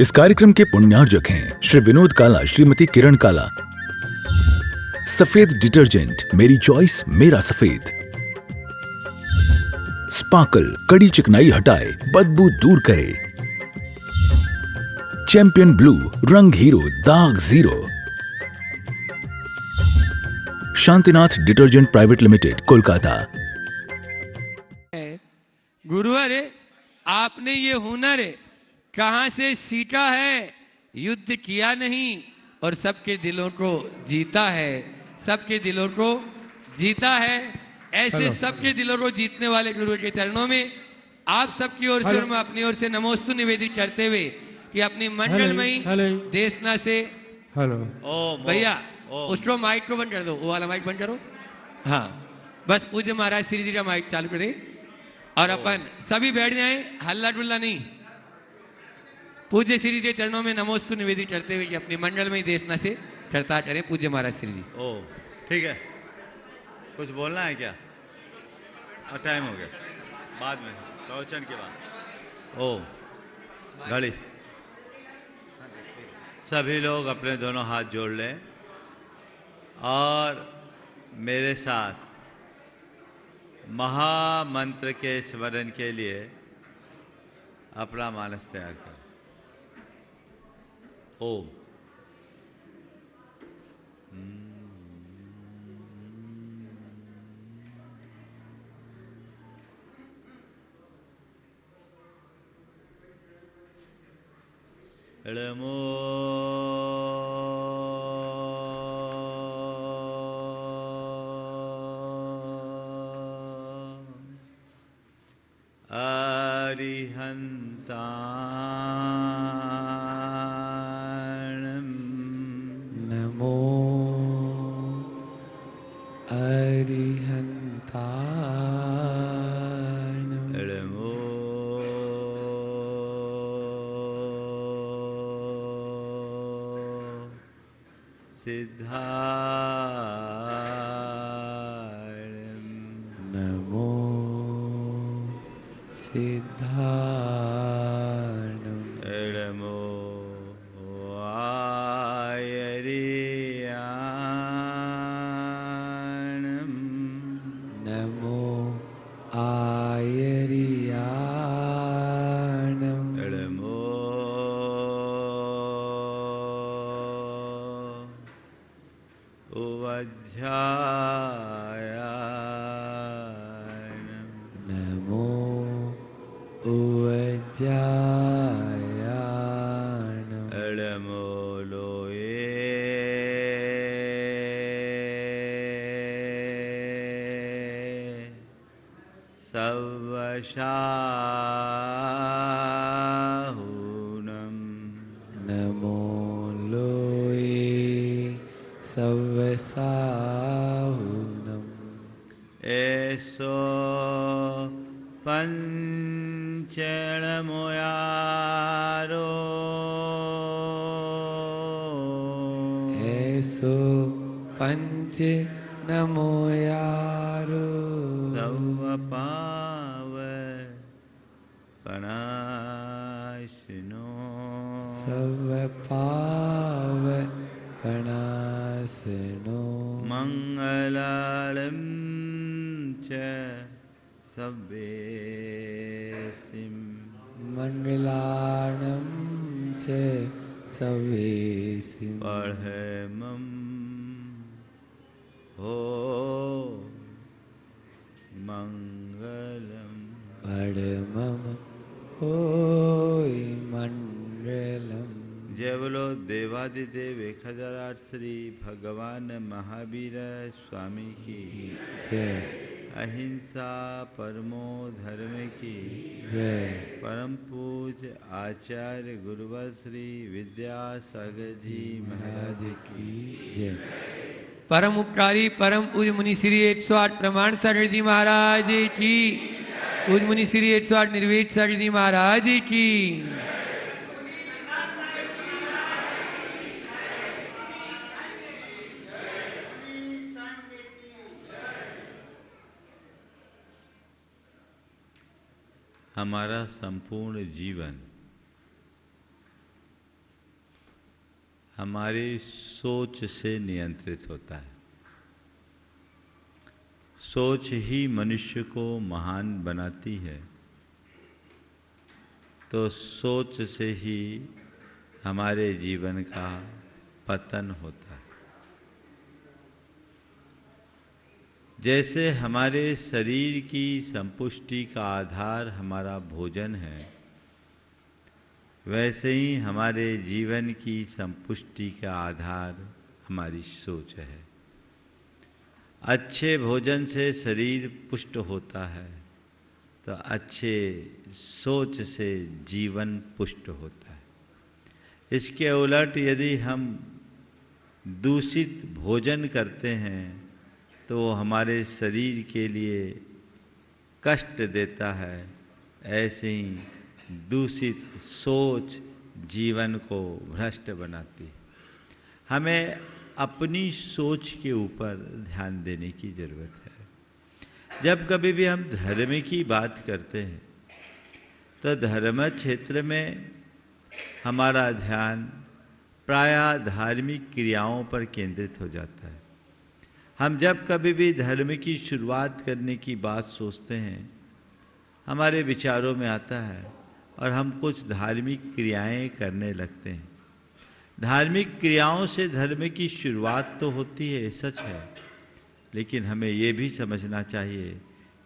इस कार्यक्रम के पुण्यार्जक हैं श्री विनोद काला, श्रीमती किरण काला। सफेद डिटर्जेंट, मेरी चॉइस मेरा सफेद। स्पार्कल, कड़ी चिकनाई हटाए, बदबू दूर करे। चैंपियन ब्लू, रंग हीरो, दाग zero. Shantinath detergent private limited, Kolkata. गुरुवर, आपने ये हुनर कहां से सीखा है? युद्ध किया नहीं और सबके दिलों को जीता है, सबके दिलों को जीता है। ऐसे सबके दिलों को जीतने वाले गुरु के चरणों में आप सबकी ओर से और मैं अपनी ओर से नमोस्तु निवेदित करते हुए कि अपनी मंडलमयी देशना से भैया उसको माइक को बंद कर दो, वो वाला माइक बंद करो। हाँ, बस पूज्य महाराज श्री जी का माइक चालू करें और अपन सभी बैठ जाएं, हल्ला डुल्ला नहीं। पूज्य श्री जी चरणों में नमोस्तु निवेदित करते हुए कि अपनी मंडल में ही देशना से करता करें पूज्य महाराज श्री जी। ओ ठीक है, कुछ बोलना है क्या? और टाइम हो गया, बाद में प्रवचन के बाद। ओ घड़ी, सभी लोग अपने दोनों हाथ जोड़ लें और मेरे साथ महामंत्र के स्मरण के लिए अपना मानस तैयार करें। ओम। नमो अरिहन्ताणं नमो अरिहन्ताणं नमो सिद्धारणं नमो सिद्धारणं नमो आयर्याणं नमो आयर्याणं नमो उवज्झायाणं नमो उवज्जायाणं नमो लोये सवशाहुनं नमो लोये सवसाहुनं एषो पञ्चणमुयारो ऐसो पंच नमो यारो सर्वपावपनाशिनो सब पाव कणासनो मङ्गलालं च सव्येसिं मंगलाणं च सवेसिं पढ़मं हो मङ्गलम् परमं होय मंगलम्। जय बोलो देवादिदेव 1008 श्री भगवान महावीर स्वामी की जय अहिंसा परमो धर्म की जय परम पूज्य आचार्य गुरुवर श्री विद्यासागर जी महाराज की जय। परम उपकारी परम पूज्य मुनि श्री 108 प्रमाण सागर जी महाराज की, पूज्य मुनि श्री 108 निर्वेद सागर जी महाराज की। हमारा संपूर्ण जीवन हमारी सोच से नियंत्रित होता है। सोच ही मनुष्य को महान बनाती है, तो सोच से ही हमारे जीवन का पतन होता है। जैसे हमारे शरीर की संपुष्टि का आधार हमारा भोजन है, वैसे ही हमारे जीवन की संपुष्टि का आधार हमारी सोच है। अच्छे भोजन से शरीर पुष्ट होता है, तो अच्छे सोच से जीवन पुष्ट होता है। इसके उलट यदि हम दूषित भोजन करते हैं तो वो हमारे शरीर के लिए कष्ट देता है। ऐसे ही दूषित सोच जीवन को भ्रष्ट बनाती है। हमें अपनी सोच के ऊपर ध्यान देने की जरूरत है। जब कभी भी हम धर्म की बात करते हैं तो धर्म क्षेत्र में हमारा ध्यान प्रायः धार्मिक क्रियाओं पर केंद्रित हो जाता है। हम जब कभी भी धर्म की शुरुआत करने की बात सोचते हैं, हमारे विचारों में आता है और हम कुछ धार्मिक क्रियाएं करने लगते हैं। धार्मिक क्रियाओं से धर्म की शुरुआत तो होती है, सच है, लेकिन हमें ये भी समझना चाहिए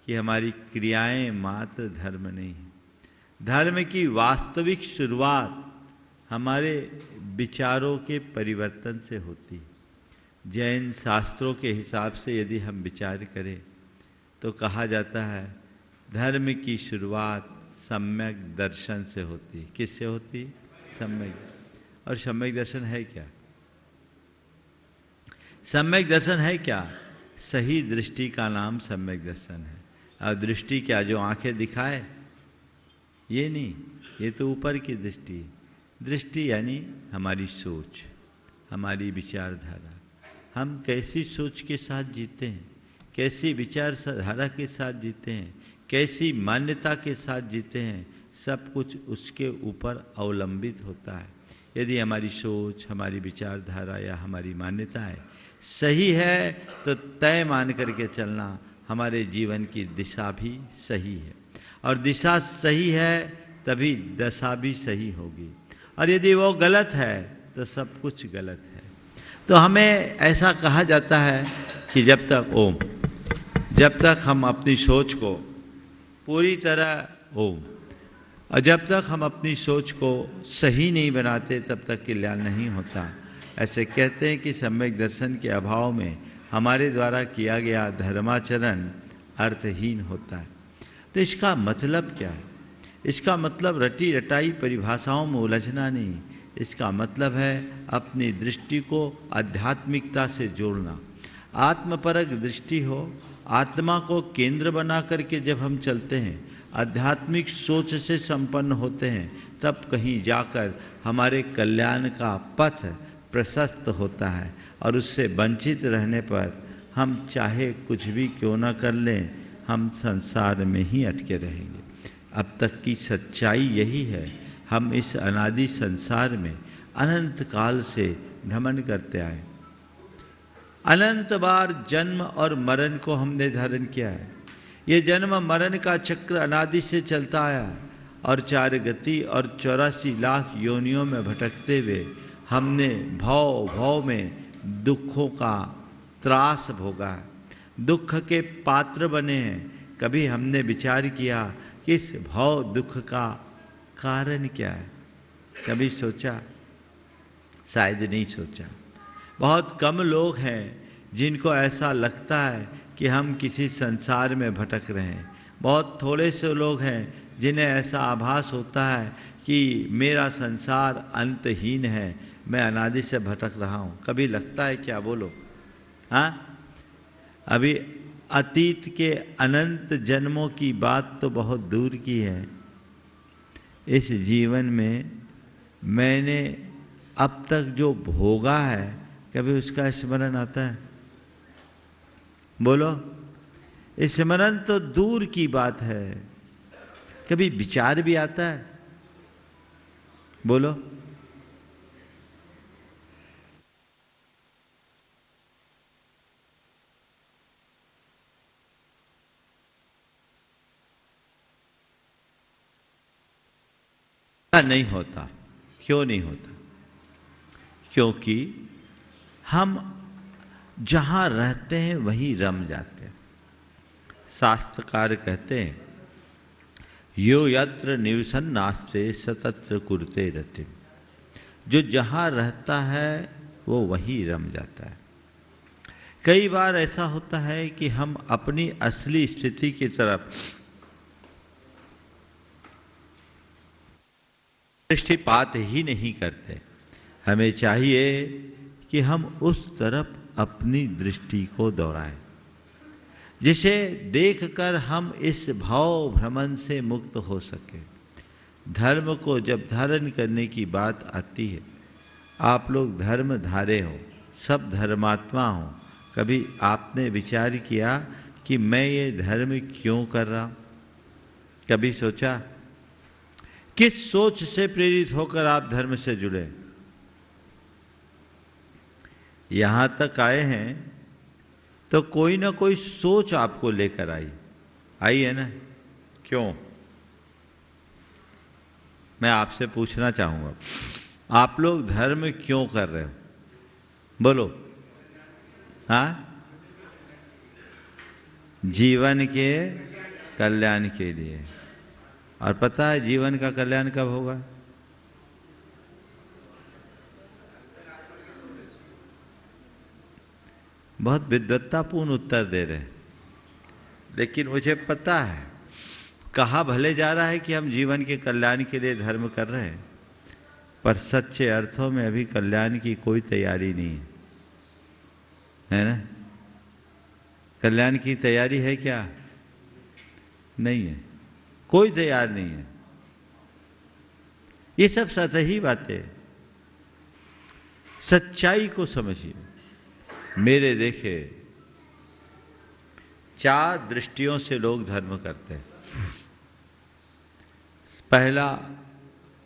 कि हमारी क्रियाएं मात्र धर्म नहीं है। धर्म की वास्तविक शुरुआत हमारे विचारों के परिवर्तन से होती है। जैन शास्त्रों के हिसाब से यदि हम विचार करें तो कहा जाता है धर्म की शुरुआत सम्यक दर्शन से होती है। किससे होती? सम्यक। और सम्यक दर्शन है क्या? सम्यक दर्शन है क्या? सही दृष्टि का नाम सम्यक दर्शन है। और दृष्टि क्या? जो आंखें दिखाए? ये नहीं, ये तो ऊपर की दृष्टि। दृष्टि यानी हमारी सोच, हमारी विचारधारा। हम कैसी सोच के साथ जीते हैं, कैसी विचारधारा के साथ जीते हैं, कैसी मान्यता के साथ जीते हैं, सब कुछ उसके ऊपर अवलंबित होता है। यदि हमारी सोच, हमारी विचारधारा या हमारी मान्यताएं सही है तो तय मान करके चलना, हमारे जीवन की दिशा भी सही है। और दिशा सही है तभी दशा भी सही होगी। और यदि वो गलत है तो सब कुछ गलत है। तो हमें ऐसा कहा जाता है कि जब तक हम अपनी सोच को पूरी तरह और जब तक हम अपनी सोच को सही नहीं बनाते तब तक कल्याण नहीं होता। ऐसे कहते हैं कि सम्यक दर्शन के अभाव में हमारे द्वारा किया गया धर्माचरण अर्थहीन होता है। तो इसका मतलब क्या है? इसका मतलब रटी रटाई परिभाषाओं में उलझना नहीं। इसका मतलब है अपनी दृष्टि को आध्यात्मिकता से जोड़ना। आत्मपरक दृष्टि हो, आत्मा को केंद्र बना करके जब हम चलते हैं, आध्यात्मिक सोच से संपन्न होते हैं, तब कहीं जाकर हमारे कल्याण का पथ प्रशस्त होता है। और उससे वंचित रहने पर हम चाहे कुछ भी क्यों न कर लें, हम संसार में ही अटके रहेंगे। अब तक की सच्चाई यही है। हम इस अनादि संसार में अनंत काल से भ्रमण करते आए। अनंत बार जन्म और मरण को हमने धारण किया है। ये जन्म मरण का चक्र अनादि से चलता आया और 4 गति और 84 लाख योनियों में भटकते हुए हमने भव में दुखों का त्रास भोगा है, दुख के पात्र बने हैं। कभी हमने विचार किया कि इस भव दुख का कारण क्या है? कभी सोचा? शायद नहीं सोचा। बहुत कम लोग हैं जिनको ऐसा लगता है कि हम किसी संसार में भटक रहे हैं। बहुत थोड़े से लोग हैं जिन्हें ऐसा आभास होता है कि मेरा संसार अंतहीन है, मैं अनादि से भटक रहा हूँ। कभी लगता है क्या? बोलो। हाँ, अभी अतीत के अनंत जन्मों की बात तो बहुत दूर की है। इस जीवन में मैंने अब तक जो भोगा है, कभी उसका स्मरण आता है? बोलो। स्मरण तो दूर की बात है, कभी विचार भी आता है? बोलो। नहीं होता। क्यों नहीं होता? क्योंकि हम जहां रहते हैं वहीं रम जाते हैं। शास्त्रकार कहते हैं यो यत्र निवसन नास्ते सतत्र कुरुते रतिम। जो जहां रहता है वो वहीं रम जाता है। कई बार ऐसा होता है कि हम अपनी असली स्थिति की तरफ दृष्टिपात ही नहीं करते। हमें चाहिए कि हम उस तरफ अपनी दृष्टि को दौड़ाएं, जिसे देखकर हम इस भाव भ्रमण से मुक्त हो सके। धर्म को जब धारण करने की बात आती है, आप लोग धर्म धारे हो, सब धर्मात्मा हो, कभी आपने विचार किया कि मैं ये धर्म क्यों कर रहा हूं? कभी सोचा? किस सोच से प्रेरित होकर आप धर्म से जुड़े? यहां तक आए हैं तो कोई ना कोई सोच आपको लेकर आई है ना? क्यों? मैं आपसे पूछना चाहूंगा, आप लोग धर्म क्यों कर रहे हो? बोलो। हाँ? जीवन के कल्याण के लिए। और पता है जीवन का कल्याण कब होगा? बहुत विद्वत्तापूर्ण उत्तर दे रहे हैं, लेकिन मुझे पता है कहा भले जा रहा है कि हम जीवन के कल्याण के लिए धर्म कर रहे हैं, पर सच्चे अर्थों में अभी कल्याण की कोई तैयारी नहीं है ना? कल्याण की तैयारी है क्या? नहीं है, कोई तैयार नहीं है। ये सब सतही बातें। सच्चाई को समझिए। मेरे देखे 4 दृष्टियों से लोग धर्म करते हैं। पहला,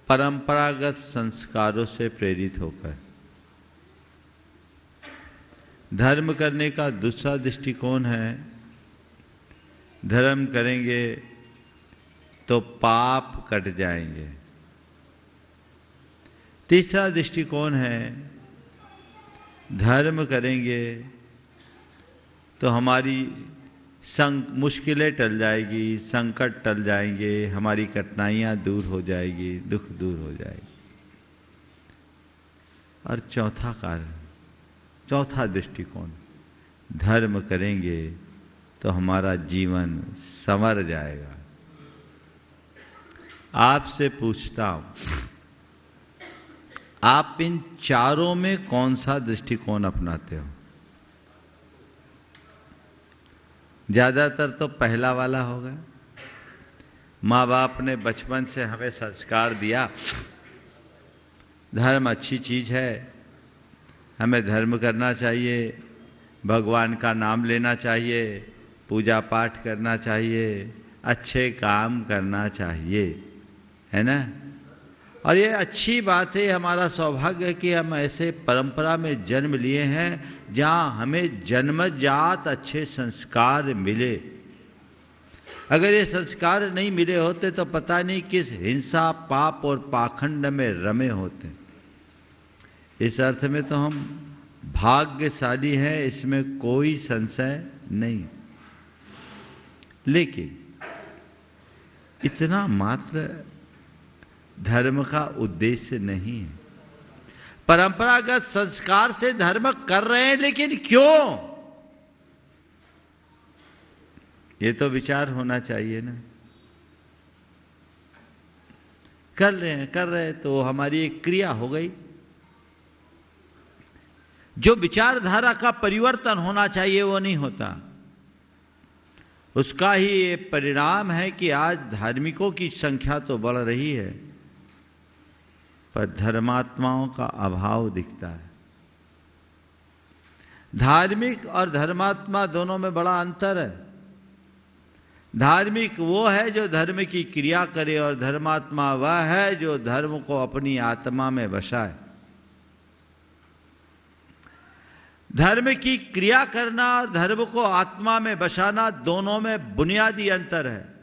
परंपरागत संस्कारों से प्रेरित होकर धर्म करने का दूसरा दृष्टिकोण है, धर्म करेंगे तो पाप कट जाएंगे। तीसरा दृष्टिकोण है, धर्म करेंगे तो हमारी मुश्किलें टल जाएगी, संकट टल जाएंगे, हमारी कठिनाइयां दूर हो जाएगी, दुख दूर हो जाएगी। और चौथा दृष्टिकोण, धर्म करेंगे तो हमारा जीवन संवर जाएगा। आपसे पूछता हूं, आप इन चारों में कौन सा दृष्टिकोण अपनाते हो? ज्यादातर तो पहला वाला होगा। माँ बाप ने बचपन से हमें संस्कार दिया, धर्म अच्छी चीज है, हमें धर्म करना चाहिए, भगवान का नाम लेना चाहिए, पूजा पाठ करना चाहिए, अच्छे काम करना चाहिए, है ना? और ये अच्छी बात है, हमारा सौभाग्य है कि हम ऐसे परंपरा में जन्म लिए हैं जहां हमें जन्मजात अच्छे संस्कार मिले। अगर ये संस्कार नहीं मिले होते तो पता नहीं किस हिंसा, पाप और पाखंड में रमे होते। इस अर्थ में तो हम भाग्यशाली हैं, इसमें कोई संशय नहीं। लेकिन इतना मात्र धर्म का उद्देश्य नहीं है। परंपरागत संस्कार से धर्म कर रहे हैं, लेकिन क्यों? ये तो विचार होना चाहिए ना। कर रहे हैं तो हमारी एक क्रिया हो गई। जो विचारधारा का परिवर्तन होना चाहिए वो नहीं होता। उसका ही ये परिणाम है कि आज धार्मिकों की संख्या तो बढ़ रही है, पर धर्मात्माओं का अभाव दिखता है। धार्मिक और धर्मात्मा दोनों में बड़ा अंतर है। धार्मिक वो है जो धर्म की क्रिया करे, और धर्मात्मा वह है जो धर्म को अपनी आत्मा में बसाए। धर्म की क्रिया करना और धर्म को आत्मा में बसाना, दोनों में बुनियादी अंतर है।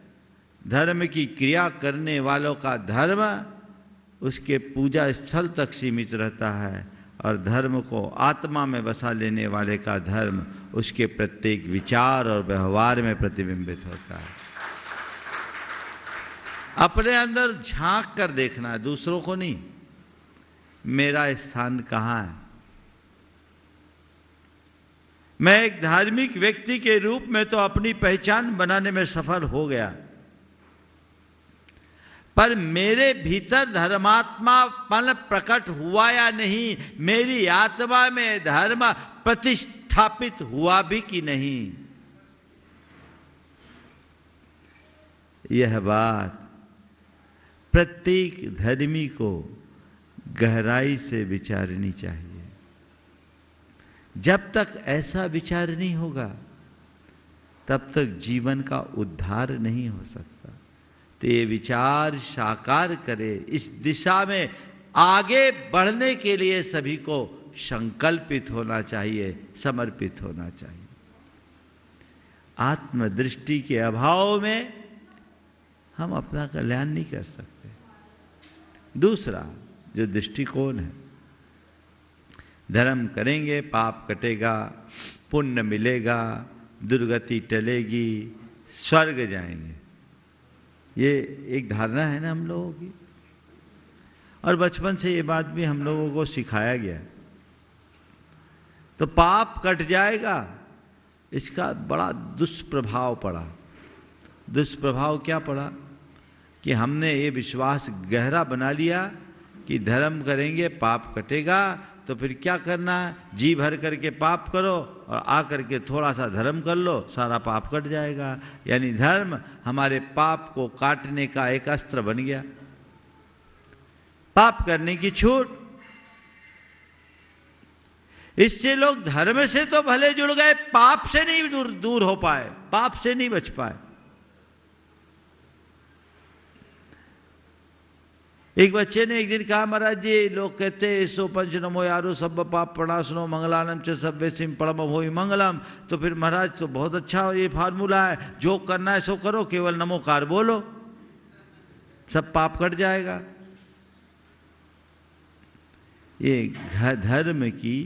धर्म की क्रिया करने वालों का धर्म उसके पूजा स्थल तक सीमित रहता है, और धर्म को आत्मा में बसा लेने वाले का धर्म उसके प्रत्येक विचार और व्यवहार में प्रतिबिंबित होता है। अपने अंदर झांक कर देखना है, दूसरों को नहीं। मेरा स्थान कहाँ है? मैं एक धार्मिक व्यक्ति के रूप में तो अपनी पहचान बनाने में सफल हो गया, पर मेरे भीतर धर्मात्मापन प्रकट हुआ या नहीं? मेरी आत्मा में धर्म प्रतिष्ठापित हुआ भी कि नहीं? यह बात प्रत्येक धर्मी को गहराई से विचारनी चाहिए। जब तक ऐसा विचार नहीं होगा तब तक जीवन का उद्धार नहीं हो सकता। तो ये विचार साकार करे, इस दिशा में आगे बढ़ने के लिए सभी को संकल्पित होना चाहिए, समर्पित होना चाहिए। आत्मदृष्टि के अभाव में हम अपना कल्याण नहीं कर सकते। दूसरा जो दृष्टिकोण है, धर्म करेंगे पाप कटेगा, पुण्य मिलेगा, दुर्गति टलेगी, स्वर्ग जाएंगे, ये एक धारणा है ना हम लोगों की। और बचपन से ये बात भी हम लोगों को सिखाया गया। तो पाप कट जाएगा, इसका बड़ा दुष्प्रभाव पड़ा। दुष्प्रभाव क्या पड़ा कि हमने ये विश्वास गहरा बना लिया कि धर्म करेंगे पाप कटेगा, तो फिर क्या करना है? जी भर करके पाप करो और आ करके थोड़ा सा धर्म कर लो, सारा पाप कट जाएगा। यानी धर्म हमारे पाप को काटने का एक अस्त्र बन गया, पाप करने की छूट। इससे लोग धर्म से तो भले जुड़ गए, पाप से नहीं दूर हो पाए, पाप से नहीं बच पाए। एक बच्चे ने एक दिन कहा, महाराज जी लोग कहते हैं सो पंच नमो यारो सब पाप प्रणाशनो मंगलानम च सभ्य सिम परम होई मंगलम। तो फिर महाराज तो बहुत अच्छा ये फार्मूला है, जो करना है सो करो, केवल नमोकार बोलो, सब पाप कट जाएगा। ये धर्म की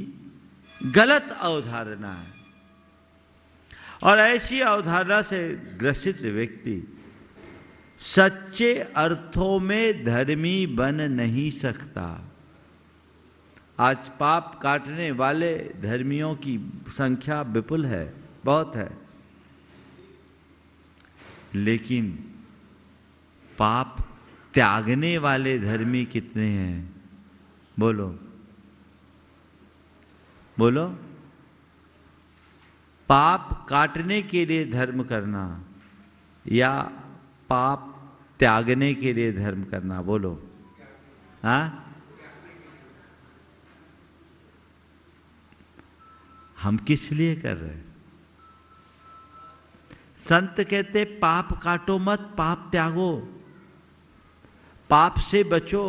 गलत अवधारणा है, और ऐसी अवधारणा से ग्रसित व्यक्ति सच्चे अर्थों में धर्मी बन नहीं सकता। आज पाप काटने वाले धर्मियों की संख्या विपुल है, बहुत है, लेकिन पाप त्यागने वाले धर्मी कितने हैं? बोलो बोलो। पाप काटने के लिए धर्म करना या पाप त्यागने के लिए धर्म करना? बोलो। हाँ, हम किस लिए कर रहे हैं? संत कहते पाप काटो मत, पाप त्यागो, पाप से बचो,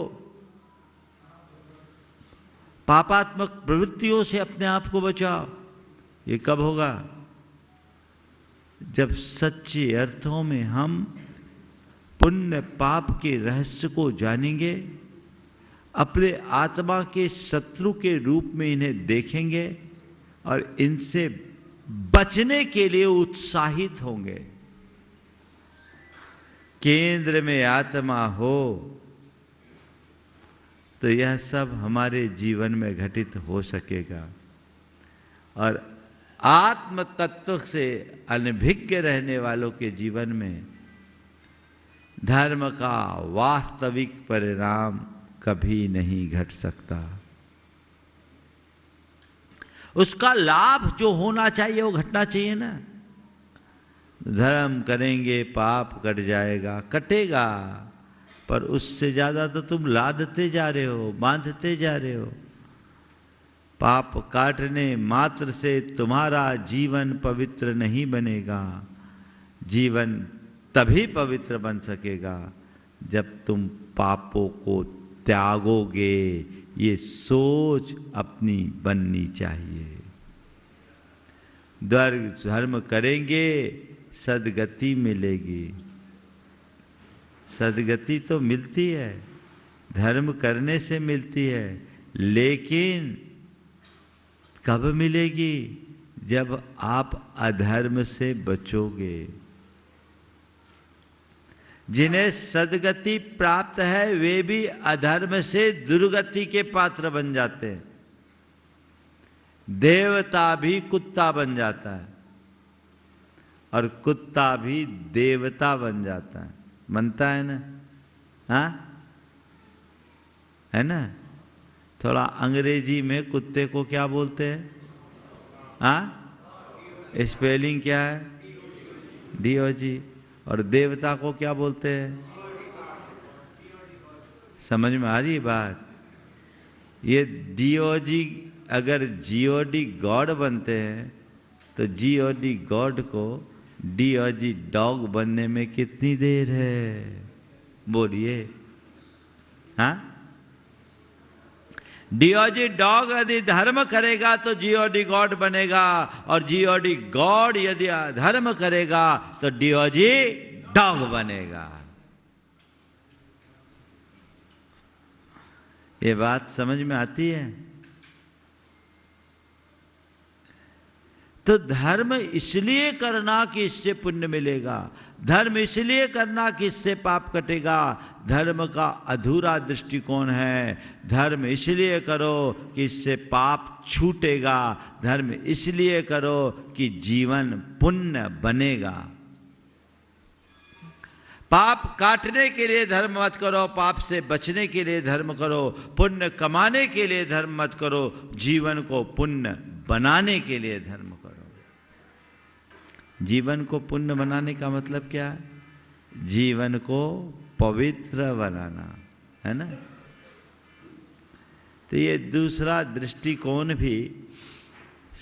पापात्मक प्रवृत्तियों से अपने आप को बचाओ। ये कब होगा? जब सच्चे अर्थों में हम पुण्य पाप के रहस्य को जानेंगे, अपने आत्मा के शत्रु के रूप में इन्हें देखेंगे और इनसे बचने के लिए उत्साहित होंगे। केंद्र में आत्मा हो तो यह सब हमारे जीवन में घटित हो सकेगा। और आत्म तत्व से अनभिज्ञ रहने वालों के जीवन में धर्म का वास्तविक परिणाम कभी नहीं घट सकता। उसका लाभ जो होना चाहिए वो घटना चाहिए ना। धर्म करेंगे पाप कट जाएगा, कटेगा, पर उससे ज्यादा तो तुम लादते जा रहे हो, बांधते जा रहे हो। पाप काटने मात्र से तुम्हारा जीवन पवित्र नहीं बनेगा। जीवन तभी पवित्र बन सकेगा जब तुम पापों को त्यागोगे। ये सोच अपनी बननी चाहिए। धर्म करेंगे सदगति मिलेगी। सदगति तो मिलती है, धर्म करने से मिलती है, लेकिन कब मिलेगी? जब आप अधर्म से बचोगे। जिन्हें सदगति प्राप्त है वे भी अधर्म से दुर्गति के पात्र बन जाते हैं। देवता भी कुत्ता बन जाता है और कुत्ता भी देवता बन जाता है, बनता है ना? हाँ, है ना? थोड़ा अंग्रेजी में कुत्ते को क्या बोलते हैं? हाँ, स्पेलिंग क्या है? डीओजी। और देवता को क्या बोलते हैं? समझ में आ रही बात? ये डीओजी अगर जीओडी गॉड बनते हैं तो जीओडी गॉड को डीओजी डॉग बनने में कितनी देर है? बोलिए। हाँ, डीओजी डॉग यदि धर्म करेगा तो जीओडी गॉड बनेगा, और जीओडी गॉड यदि अधर्म करेगा तो डीओजी डॉग बनेगा। ये बात समझ में आती है? तो धर्म इसलिए करना कि इससे पुण्य मिलेगा, धर्म इसलिए करना कि इससे पाप कटेगा। धर्म का अधूरा दृष्टिकोण है। धर्म इसलिए करो कि इससे पाप छूटेगा, धर्म इसलिए करो कि जीवन पुण्य बनेगा। पाप काटने के लिए धर्म मत करो, पाप से बचने के लिए धर्म करो, पुण्य कमाने के लिए धर्म मत करो, जीवन को पुण्य बनाने के लिए धर्म करो। जीवन को पुण्य बनाने का मतलब क्या है? जीवन को पवित्र बनाना, है ना? तो ये दूसरा दृष्टिकोण भी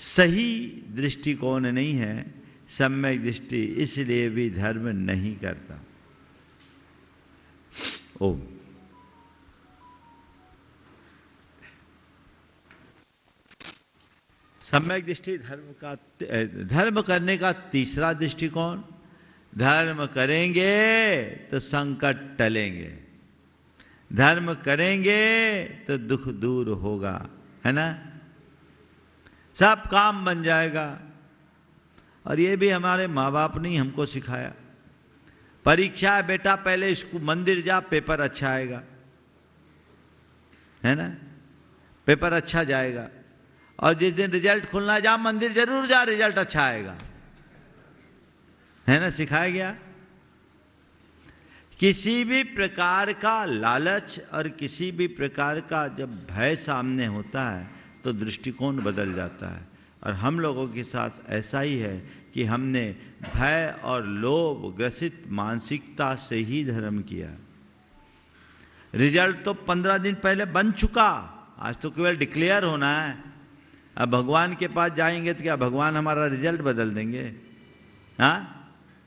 सही दृष्टिकोण नहीं है, सम्यक दृष्टि, इसलिए भी धर्म नहीं करता। ओम। सम्यक दृष्टि धर्म करने का तीसरा दृष्टिकोण, धर्म करेंगे तो संकट टलेंगे, धर्म करेंगे तो दुख दूर होगा, है ना? सब काम बन जाएगा। और ये भी हमारे माँ बाप ने हमको सिखाया। परीक्षा है बेटा, पहले इसको मंदिर जा, पेपर अच्छा आएगा, है ना? पेपर अच्छा जाएगा। और जिस दिन रिजल्ट खुलना, जा मंदिर जरूर जा, रिजल्ट अच्छा आएगा, है ना? सिखाया गया। किसी भी प्रकार का लालच और किसी भी प्रकार का जब भय सामने होता है तो दृष्टिकोण बदल जाता है। और हम लोगों के साथ ऐसा ही है कि हमने भय और लोभ ग्रसित मानसिकता से ही धर्म किया। रिजल्ट तो 15 दिन पहले बन चुका, आज तो केवल डिक्लेयर होना है। अब भगवान के पास जाएंगे तो क्या भगवान हमारा रिजल्ट बदल देंगे? हाँ,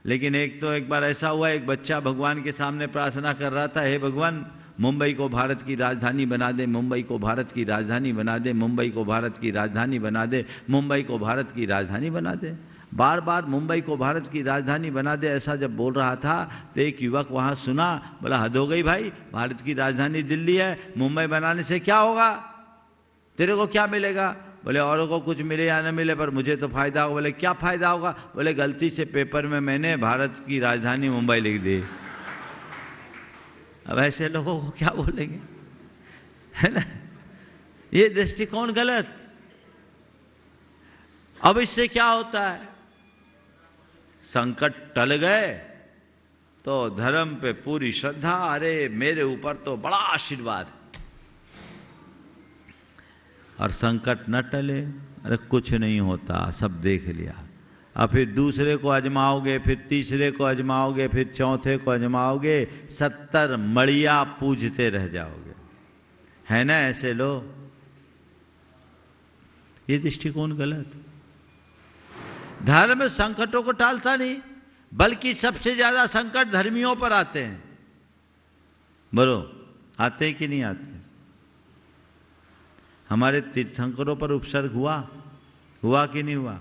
लेकिन एक बार ऐसा हुआ, एक बच्चा भगवान के सामने प्रार्थना कर रहा था, हे भगवान मुंबई को भारत की राजधानी बना दे, मुंबई को भारत की राजधानी बना दे, मुंबई को भारत की राजधानी बना दे, मुंबई को भारत की राजधानी बना दे। बार बार मुंबई को भारत की राजधानी बना दे ऐसा जब बोल रहा था तो एक युवक वहाँ सुना, बोला हद हो गई भाई, भारत की राजधानी दिल्ली है, मुंबई बनाने से क्या होगा, तेरे को क्या मिलेगा? बोले औरों को कुछ मिले या न मिले पर मुझे तो फायदा होगा। बोले क्या फायदा होगा? बोले गलती से पेपर में मैंने भारत की राजधानी मुंबई लिख दी। अब ऐसे लोगों को क्या बोलेंगे, है ना? ये दृष्टिकोण गलत। अब इससे क्या होता है? संकट टल गए तो धर्म पे पूरी श्रद्धा, अरे मेरे ऊपर तो बड़ा आशीर्वाद। और संकट न टले, अरे कुछ नहीं होता, सब देख लिया। अब फिर दूसरे को आजमाओगे, फिर तीसरे को आजमाओगे, फिर चौथे को आजमाओगे, 70 मड़िया पूजते रह जाओगे, है ना? ऐसे लोग, ये दृष्टिकोण गलत। धर्म संकटों को टालता नहीं, बल्कि सबसे ज्यादा संकट धर्मियों पर आते हैं। बोलो, आते हैं कि नहीं आते? हमारे तीर्थंकरों पर उपसर्ग हुआ कि नहीं हुआ?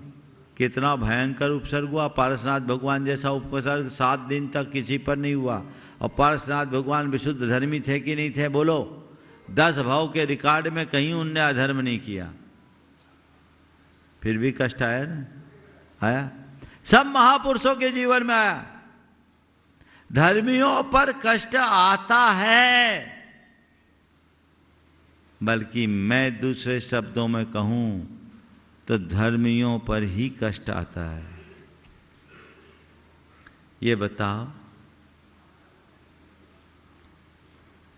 कितना भयंकर उपसर्ग हुआ। पारसनाथ भगवान जैसा उपसर्ग 7 दिन तक किसी पर नहीं हुआ। और पार्श्वनाथ भगवान विशुद्ध धर्मी थे कि नहीं थे? बोलो। 10 भव के रिकॉर्ड में कहीं उनने अधर्म नहीं किया, फिर भी कष्ट आया ना, आया। सब महापुरुषों के जीवन में आया। धर्मियों पर कष्ट आता है, बल्कि मैं दूसरे शब्दों में कहूं तो धर्मियों पर ही कष्ट आता है। ये बताओ,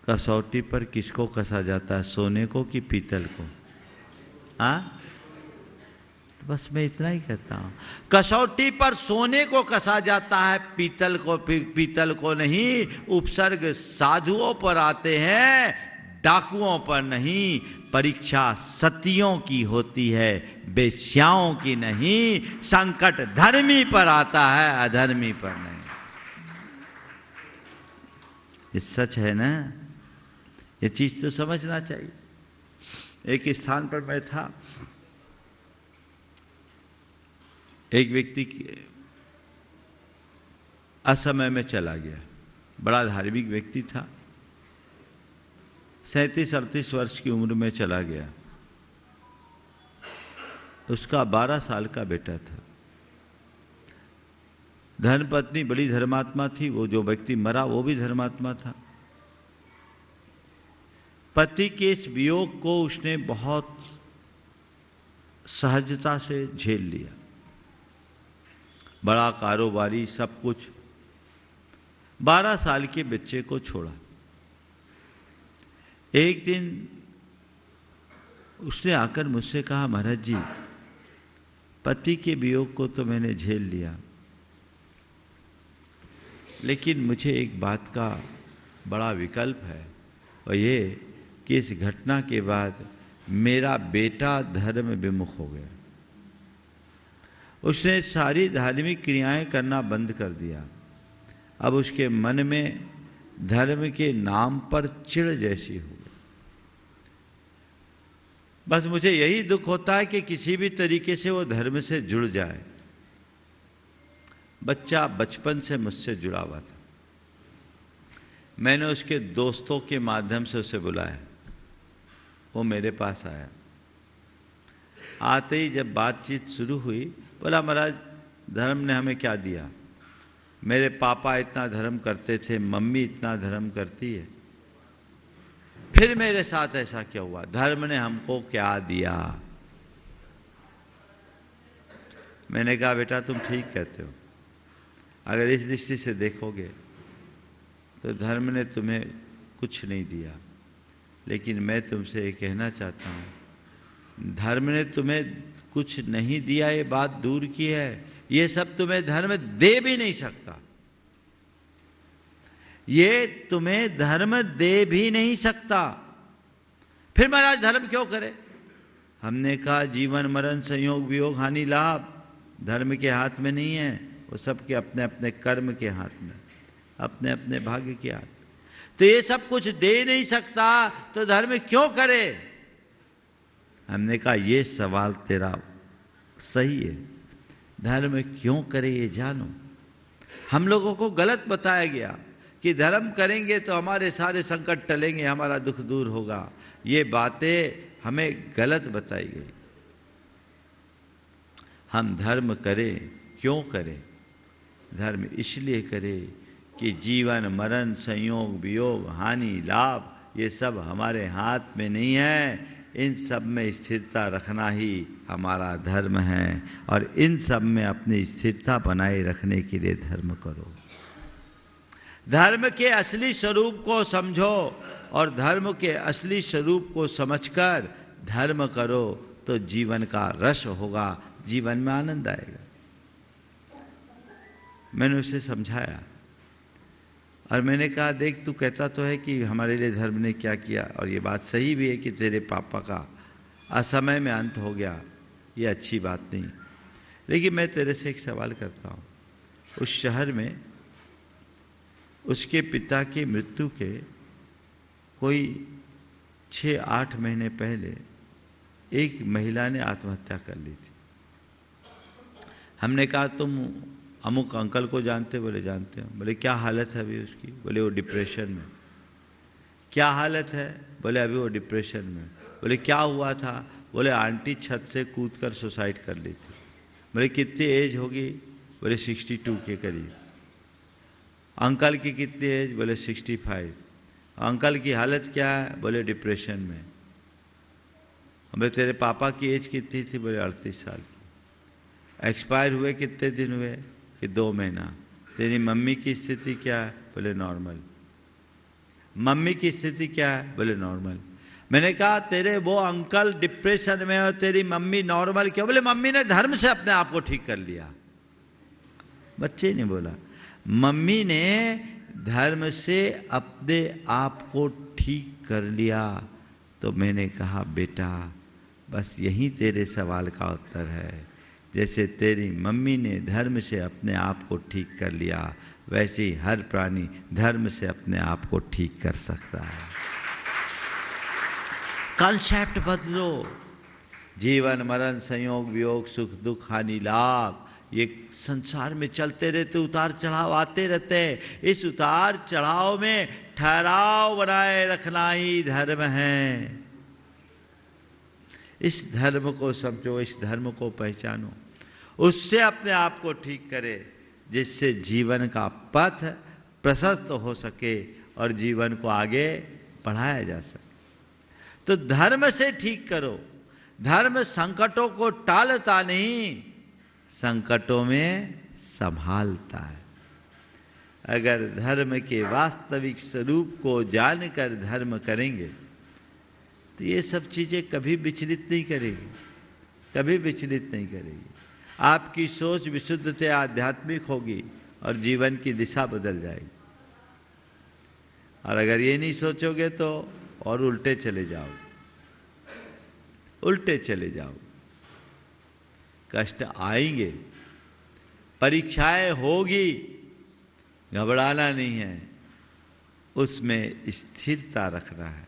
कसौटी पर किसको कसा जाता है, सोने को कि पीतल को? हाँ, बस मैं इतना ही कहता हूं, कसौटी पर सोने को कसा जाता है, पीतल को नहीं। उपसर्ग साधुओं पर आते हैं, डाकुओं पर नहीं। परीक्षा सतियों की होती है, बेश्याओं की नहीं। संकट धर्मी पर आता है, अधर्मी पर नहीं। ये सच है ना, ये चीज तो समझना चाहिए। एक स्थान पर मैं था, एक व्यक्ति असमय में चला गया। बड़ा धार्मिक व्यक्ति था, 37-38 वर्ष की उम्र में चला गया। उसका 12 साल का बेटा था। धर्मपत्नी बड़ी धर्मात्मा थी, वो जो व्यक्ति मरा वो भी धर्मात्मा था। पति के इस वियोग को उसने बहुत सहजता से झेल लिया। बड़ा कारोबारी सब कुछ, 12 साल के बच्चे को छोड़ा। एक दिन उसने आकर मुझसे कहा, महाराज जी, पति के वियोग को तो मैंने झेल लिया, लेकिन मुझे एक बात का बड़ा विकल्प है, और ये कि इस घटना के बाद मेरा बेटा धर्म विमुख हो गया। उसने सारी धार्मिक क्रियाएं करना बंद कर दिया। अब उसके मन में धर्म के नाम पर चिढ़ जैसी हो गई। बस मुझे यही दुख होता है कि किसी भी तरीके से वो धर्म से जुड़ जाए। बच्चा बचपन से मुझसे जुड़ा हुआ था। मैंने उसके दोस्तों के माध्यम से उसे बुलाया, वो मेरे पास आया। आते ही जब बातचीत शुरू हुई, बोला, महाराज, धर्म ने हमें क्या दिया? मेरे पापा इतना धर्म करते थे, मम्मी इतना धर्म करती है, फिर मेरे साथ ऐसा क्या हुआ? धर्म ने हमको क्या दिया? मैंने कहा, बेटा तुम ठीक कहते हो। अगर इस दृष्टि से देखोगे तो धर्म ने तुम्हें कुछ नहीं दिया, लेकिन मैं तुमसे ये कहना चाहता हूँ, धर्म ने तुम्हें कुछ नहीं दिया ये बात दूर की है, ये सब तुम्हें धर्म दे भी नहीं सकता। ये तुम्हें धर्म दे भी नहीं सकता। फिर महाराज धर्म क्यों करे? हमने कहा, जीवन मरण संयोग वियोग हानि लाभ धर्म के हाथ में नहीं है, वो सबके अपने अपने कर्म के हाथ में, अपने अपने भाग्य के हाथ। तो ये सब कुछ दे नहीं सकता तो धर्म क्यों करे? हमने कहा, ये सवाल तेरा सही है, धर्म क्यों करे ये जानो। हम लोगों को गलत बताया गया कि धर्म करेंगे तो हमारे सारे संकट टलेंगे, हमारा दुख दूर होगा। ये बातें हमें गलत बताई गई। हम धर्म करें, क्यों करें? धर्म इसलिए करें कि जीवन मरण संयोग वियोग हानि लाभ ये सब हमारे हाथ में नहीं है। इन सब में स्थिरता रखना ही हमारा धर्म है, और इन सब में अपनी स्थिरता बनाए रखने के लिए धर्म करो। धर्म के असली स्वरूप को समझो, और धर्म के असली स्वरूप को समझकर धर्म करो तो जीवन का रस होगा, जीवन में आनंद आएगा। मैंने उसे समझाया और मैंने कहा, देख, तू कहता तो है कि हमारे लिए धर्म ने क्या किया, और ये बात सही भी है कि तेरे पापा का असमय में अंत हो गया, ये अच्छी बात नहीं। लेकिन मैं तेरे से एक सवाल करता हूँ, उस शहर में उसके पिता की मृत्यु के कोई 6-8 महीने पहले एक महिला ने आत्महत्या कर ली थी। हमने कहा, तुम अमुक अंकल को जानते? बोले जानते हैं। बोले क्या हालत है अभी उसकी? बोले वो डिप्रेशन में। क्या हालत है? बोले अभी वो डिप्रेशन में। बोले क्या हुआ था? बोले आंटी छत से कूदकर सुसाइड कर ली थी। बोले कितनी एज होगी? बोले 62 के करीब। अंकल की कितनी एज? बोले 65। अंकल की हालत क्या है? बोले डिप्रेशन में। बोले तेरे पापा की एज कितनी थी? बोले 38 साल की। एक्सपायर हुए कितने दिन हुए? कि 2 महीना। तेरी मम्मी की स्थिति क्या है? बोले नॉर्मल। मम्मी की स्थिति क्या है? बोले नॉर्मल। मैंने कहा तेरे वो अंकल डिप्रेशन में और तेरी मम्मी नॉर्मल क्यों? बोले मम्मी ने धर्म से अपने आप को ठीक कर लिया। बच्चे ने बोला मम्मी ने धर्म से अपने आप को ठीक कर लिया। तो मैंने कहा बेटा बस यही तेरे सवाल का उत्तर है। जैसे तेरी मम्मी ने धर्म से अपने आप को ठीक कर लिया, वैसे ही हर प्राणी धर्म से अपने आप को ठीक कर सकता है। कॉन्सेप्ट बदलो। जीवन मरण संयोग वियोग सुख दुख हानि लाभ, ये संसार में चलते रहते, उतार चढ़ाव आते रहते हैं। इस उतार चढ़ाव में ठहराव बनाए रखना ही धर्म है। इस धर्म को समझो, इस धर्म को पहचानो, उससे अपने आप को ठीक करे, जिससे जीवन का पथ प्रशस्त हो सके और जीवन को आगे बढ़ाया जा सके। तो धर्म से ठीक करो। धर्म संकटों को टालता नहीं, संकटों में संभालता है। अगर धर्म के वास्तविक स्वरूप को जानकर धर्म करेंगे तो ये सब चीजें कभी विचलित नहीं करेगी, कभी विचलित नहीं करेगी। आपकी सोच विशुद्ध से आध्यात्मिक होगी और जीवन की दिशा बदल जाएगी। और अगर ये नहीं सोचोगे तो और उल्टे चले जाओ, उल्टे चले जाओ। कष्ट आएंगे, परीक्षाएं होगी, घबराना नहीं है, उसमें स्थिरता रखना है,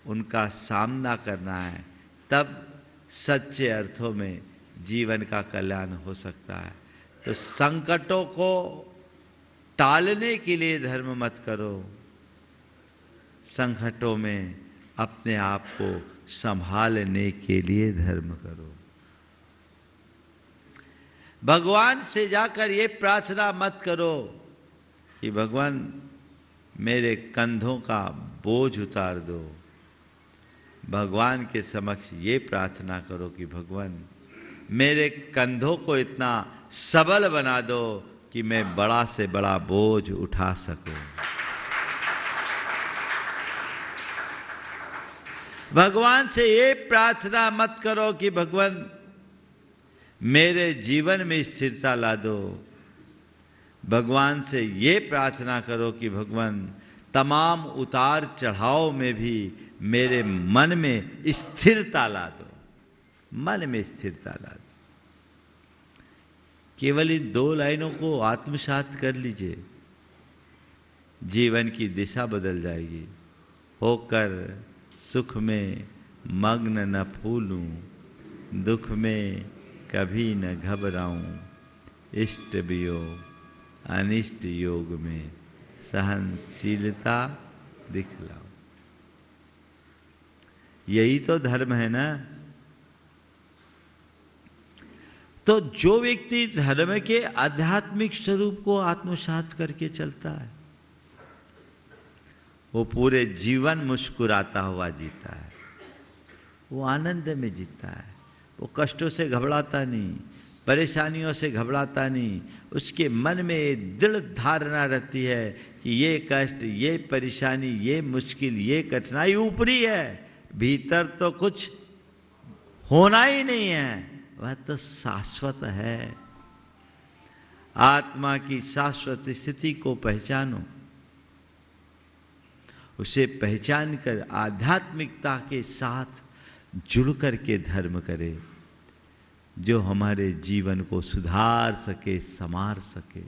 उनका सामना करना है, तब सच्चे अर्थों में जीवन का कल्याण हो सकता है। तो संकटों को टालने के लिए धर्म मत करो, संकटों में अपने आप को संभालने के लिए धर्म करो। भगवान से जाकर ये प्रार्थना मत करो कि भगवान मेरे कंधों का बोझ उतार दो। भगवान के समक्ष ये प्रार्थना करो कि भगवान मेरे कंधों को इतना सबल बना दो कि मैं बड़ा से बड़ा बोझ उठा सकूं। भगवान से ये प्रार्थना मत करो कि भगवान मेरे जीवन में स्थिरता ला दो। भगवान से ये प्रार्थना करो कि भगवान तमाम उतार चढ़ाव में भी मेरे मन में स्थिरता ला दो, मन में स्थिरता ला दो। केवल इन 2 लाइनों को आत्मसात कर लीजिए, जीवन की दिशा बदल जाएगी। होकर सुख में मग्न न फूलूं, दुख में कभी न घबराऊं, इष्ट वियोग अनिष्ट योग में सहनशीलता दिखलाऊं। यही तो धर्म है ना। तो जो व्यक्ति धर्म के आध्यात्मिक स्वरूप को आत्मसात करके चलता है, वो पूरे जीवन मुस्कुराता हुआ जीता है, वो आनंद में जीता है, वो कष्टों से घबराता नहीं, परेशानियों से घबराता नहीं। उसके मन में दृढ़ धारणा रहती है कि ये कष्ट, ये परेशानी, ये मुश्किल, ये कठिनाई ऊपरी है, भीतर तो कुछ होना ही नहीं है, वह तो शाश्वत है। आत्मा की शाश्वत स्थिति को पहचानो, उसे पहचान कर आध्यात्मिकता के साथ जुड़ करके धर्म करे, जो हमारे जीवन को सुधार सके, संवार सके।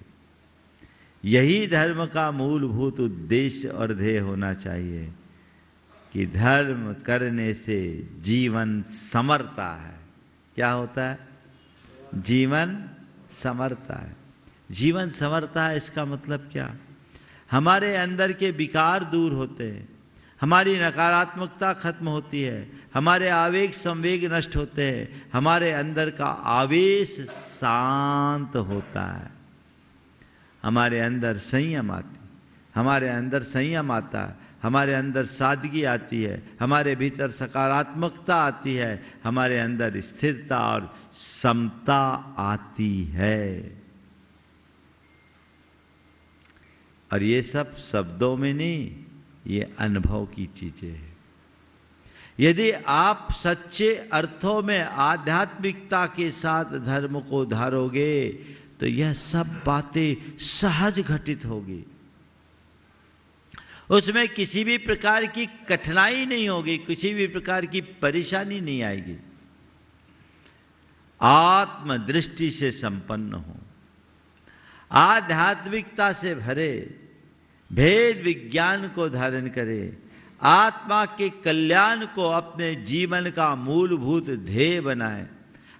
यही धर्म का मूलभूत उद्देश्य और ध्येय होना चाहिए कि धर्म करने से जीवन संवरता है। क्या होता है? जीवन संवरता है। जीवन संवरता है इसका मतलब क्या? हमारे अंदर के विकार दूर होते हैं, हमारी नकारात्मकता खत्म होती है, हमारे आवेग संवेग नष्ट होते हैं, हमारे अंदर का आवेश शांत होता है, हमारे अंदर संयम आती, हमारे अंदर संयम आता है, हमारे अंदर सादगी आती है, हमारे भीतर सकारात्मकता आती है, हमारे अंदर स्थिरता और समता आती है। और ये सब शब्दों में नहीं, ये अनुभव की चीजें हैं। यदि आप सच्चे अर्थों में आध्यात्मिकता के साथ धर्म को धारोगे तो यह सब बातें सहज घटित होगी, उसमें किसी भी प्रकार की कठिनाई नहीं होगी, किसी भी प्रकार की परेशानी नहीं आएगी। आत्मदृष्टि से संपन्न हो, आध्यात्मिकता से भरे, भेद विज्ञान को धारण करे, आत्मा के कल्याण को अपने जीवन का मूलभूत ध्येय बनाए,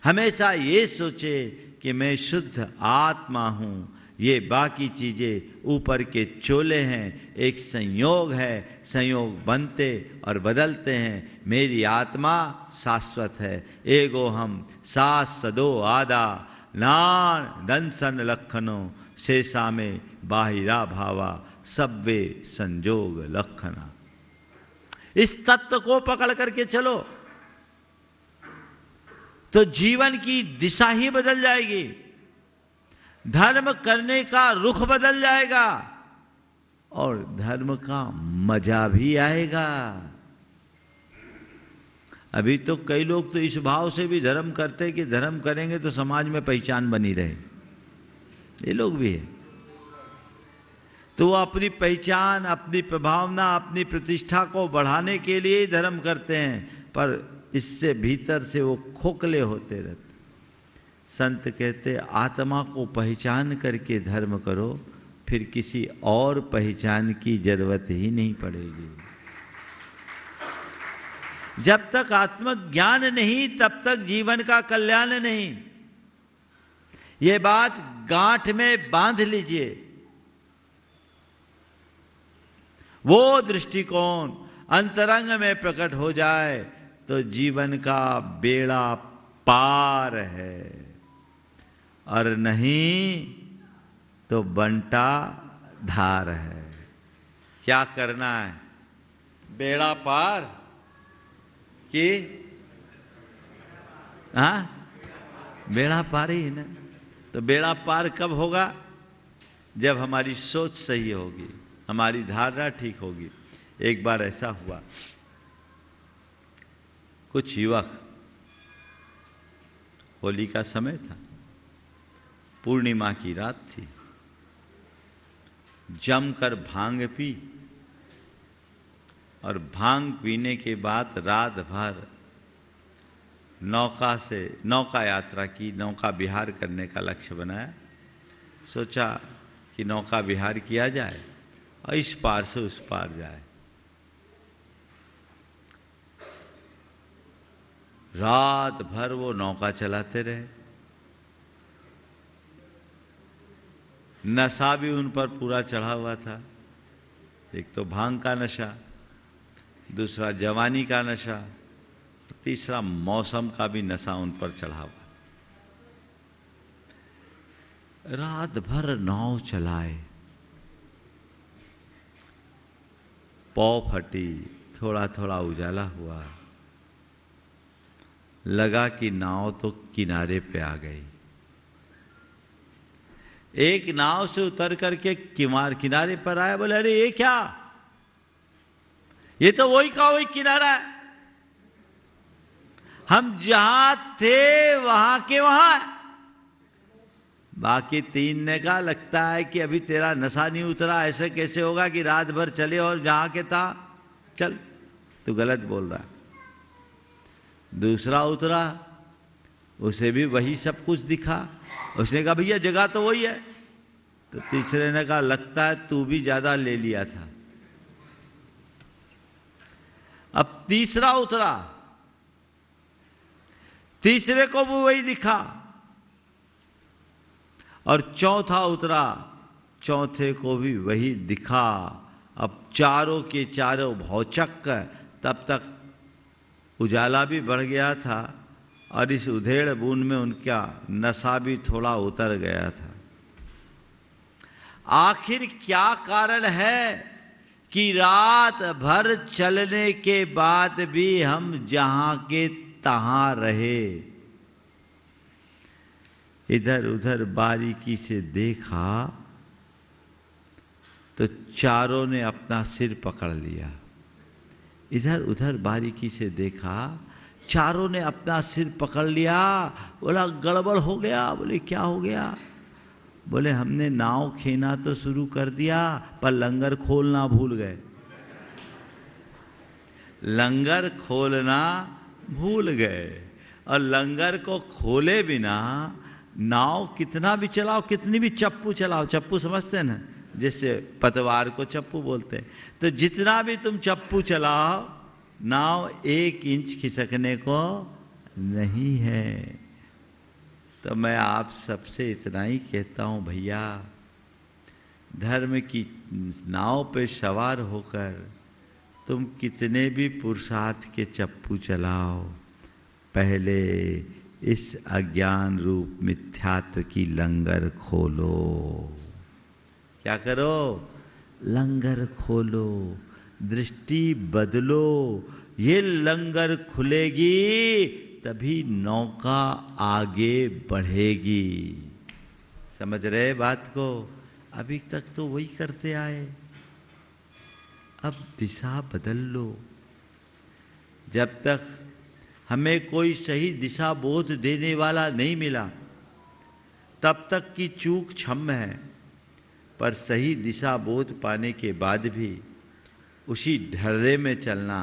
हमेशा ये सोचे कि मैं शुद्ध आत्मा हूं, ये बाकी चीजें ऊपर के चोले हैं, एक संयोग है, संयोग बनते और बदलते हैं, मेरी आत्मा शाश्वत है। एगो हम सास सदो आदा नान दंसन लखनो शेषा में बाहिरा भावा सब्वे संजोग लखना। इस तत्व को पकड़ करके चलो तो जीवन की दिशा ही बदल जाएगी, धर्म करने का रुख बदल जाएगा और धर्म का मजा भी आएगा। अभी तो कई लोग तो इस भाव से भी धर्म करते कि धर्म करेंगे तो समाज में पहचान बनी रहे, ये लोग भी है। तो वो अपनी पहचान, अपनी प्रभावना, अपनी प्रतिष्ठा को बढ़ाने के लिए ही धर्म करते हैं, पर इससे भीतर से वो खोखले होते रहते। संत कहते आत्मा को पहचान करके धर्म करो, फिर किसी और पहचान की जरूरत ही नहीं पड़ेगी। जब तक आत्मज्ञान नहीं तब तक जीवन का कल्याण नहीं, ये बात गांठ में बांध लीजिए। वो दृष्टिकोण अंतरंग में प्रकट हो जाए तो जीवन का बेड़ा पार है, और नहीं तो बंटा धार है। क्या करना है? बेड़ा पार कि बेड़ा पार ही ना। तो बेड़ा पार कब होगा? जब हमारी सोच सही होगी, हमारी धारणा ठीक होगी। एक बार ऐसा हुआ, कुछ युवक, होली का समय था, पूर्णिमा की रात थी, जमकर भांग पी और भांग पीने के बाद रात भर नौका यात्रा की, नौका विहार करने का लक्ष्य बनाया। सोचा कि नौका विहार किया जाए और इस पार से उस पार जाए। रात भर वो नौका चलाते रहे, नशा भी उन पर पूरा चढ़ा हुआ था। एक तो भांग का नशा, दूसरा जवानी का नशा, तीसरा मौसम का भी नशा उन पर चढ़ा हुआ। रात भर नाव चलाए, पौ फटी, थोड़ा थोड़ा उजाला हुआ, लगा कि नाव तो किनारे पे आ गई। एक नाव से उतर करके किनारे पर आया, बोले अरे ये क्या, ये तो वही का वही किनारा है, हम जहां थे वहां के वहां। बाकी तीन ने कहा लगता है कि अभी तेरा नशा नहीं उतरा, ऐसे कैसे होगा कि रात भर चले और जहां के था चल, तू गलत बोल रहा है। दूसरा उतरा, उसे भी वही सब कुछ दिखा, उसने कहा भैया जगह तो वही है। तो तीसरे ने कहा लगता है तू भी ज्यादा ले लिया था। अब तीसरा उतरा, तीसरे को भी वही दिखा, और चौथा उतरा, चौथे को भी वही दिखा। अब चारों के चारों भौचक्क। तब तक उजाला भी बढ़ गया था और इस उधेड़ बूंद में उनका नशा भी थोड़ा उतर गया था। आखिर क्या कारण है कि रात भर चलने के बाद भी हम जहां के तहां रहे? इधर उधर बारीकी से देखा तो चारों ने अपना सिर पकड़ लिया। इधर उधर बारीकी से देखा, चारों ने अपना सिर पकड़ लिया। बोला गड़बड़ हो गया। बोले क्या हो गया? बोले हमने नाव खेना तो शुरू कर दिया पर लंगर खोलना भूल गए। लंगर खोलना भूल गए और लंगर को खोले बिना नाव कितना भी चलाओ, कितनी भी चप्पू चलाओ, चप्पू समझते हैं ना, जैसे पतवार को चप्पू बोलते हैं, तो जितना भी तुम चप्पू चलाओ नाव 1 इंच खिसकने को नहीं है। तो मैं आप सबसे इतना ही कहता हूं भैया, धर्म की नाव पे सवार होकर तुम कितने भी पुरुषार्थ के चप्पू चलाओ, पहले इस अज्ञान रूप मिथ्यात्व की लंगर खोलो। क्या करो? लंगर खोलो, दृष्टि बदलो। ये लंगर खुलेगी तभी नौका आगे बढ़ेगी। समझ रहे बात को? अभी तक तो वही करते आए, अब दिशा बदल लो। जब तक हमें कोई सही दिशा बोध देने वाला नहीं मिला तब तक की चूक क्षम्य है, पर सही दिशा बोध पाने के बाद भी उसी ढर्रे में चलना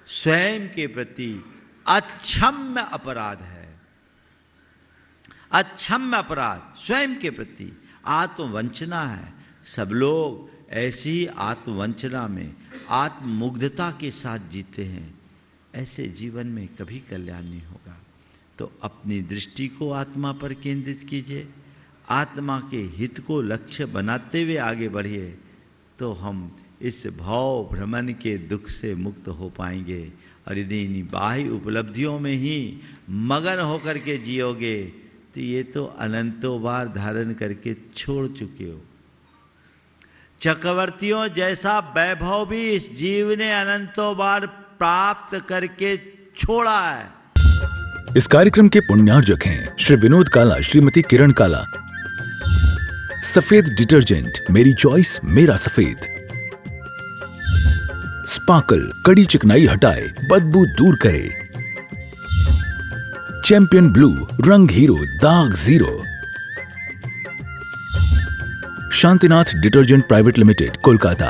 स्वयं के प्रति अक्षम्य अपराध है। अक्षम्य अपराध स्वयं के प्रति आत्मवंचना है। सब लोग ऐसी आत्मवंचना में आत्ममुग्धता के साथ जीते हैं। ऐसे जीवन में कभी कल्याण नहीं होगा। तो अपनी दृष्टि को आत्मा पर केंद्रित कीजिए, आत्मा के हित को लक्ष्य बनाते हुए आगे बढ़िए, तो हम इस भाव भ्रमण के दुख से मुक्त हो पाएंगे। और यदि इन बाह्य उपलब्धियों में ही मगन होकर के जियोगे तो ये तो अनंतों बार धारण करके छोड़ चुके हो। चक्रवर्तियों जैसा वैभव भी इस जीव ने अनंतों बार प्राप्त करके छोड़ा है। इस कार्यक्रम के पुण्यार्जक हैं श्री विनोद काला, श्रीमती किरण काला। सफेद डिटर्जेंट, मेरी चॉइस मेरा सफेद। स्पार्कल, कड़ी चिकनाई हटाए, बदबू दूर करे। चैंपियन ब्लू, रंग हीरो, दाग zero. Shantinath detergent private limited, Kolkata.